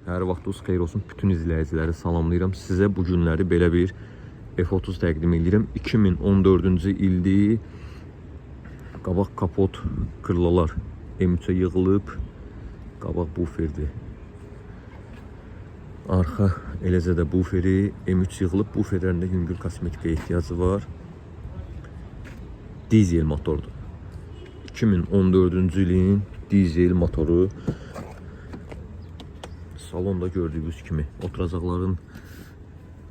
Hər vaxtınız xeyir olsun. Bütün izləyiciləri salamlayıram. Sizə bu günləri belə bir F30 təqdim edirəm. 2014-cü ildir. Qabaq kapot kırlalar M3'ə yığılıb. Qabaq buferdir. Arxa eləcə də buferi M3 yığılıb. Buferlərində yüngül kosmetikaya ehtiyacı var. Dizel motordur. 2014-cü ilin dizel motoru. Salonda gördüyünüz kimi oturacaqların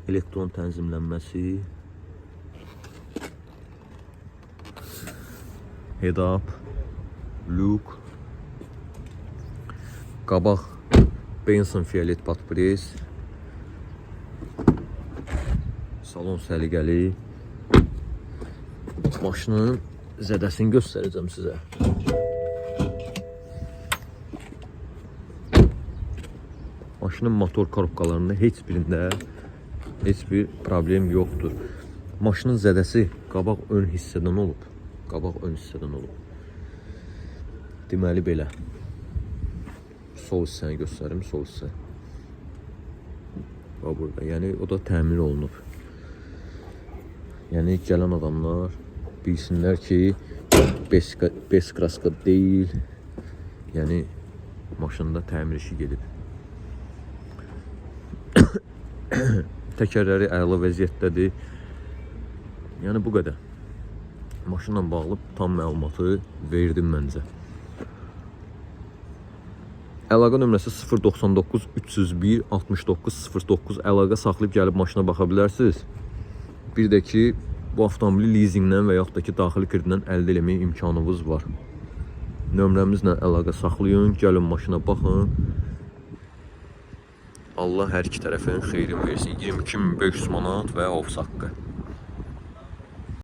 elektron tənzimlənməsi, head-up, luke, qabaq Benson Fiyalet patpres, salon səliqəli. Maşının zədəsini göstərəcəm sizə. Maşının motor korobkalarında heç bir problem yoxdur. Maşının zədəsi qabaq ön hissədən olub. Deməli belə. Sol hissəni göstərim, sol hissə. Bax burada. Yəni o da təmir olunub. Yəni gələn adamlar bilsinlər ki, bes kraska deyil. Yəni maşında təmir işi gedib. Təkərləri əla vəziyyətdədir. Yəni bu qədər. Maşınla bağlı tam məlumatı verdim məncə. Əlaqə nömrəsi 099 301 69 09. Əlaqə saxlayıb gəlib maşına baxa bilərsiniz. Bir də ki, bu avtomobili leasingdən və yaxud da ki, daxili kreditdən əldə eləmək imkanınız var. Nömrəmizlə əlaqə saxlayın, gəlin maşına baxın. Allah hər iki tərəfin xeyrini versin. 22.500 manat və ofis haqqı.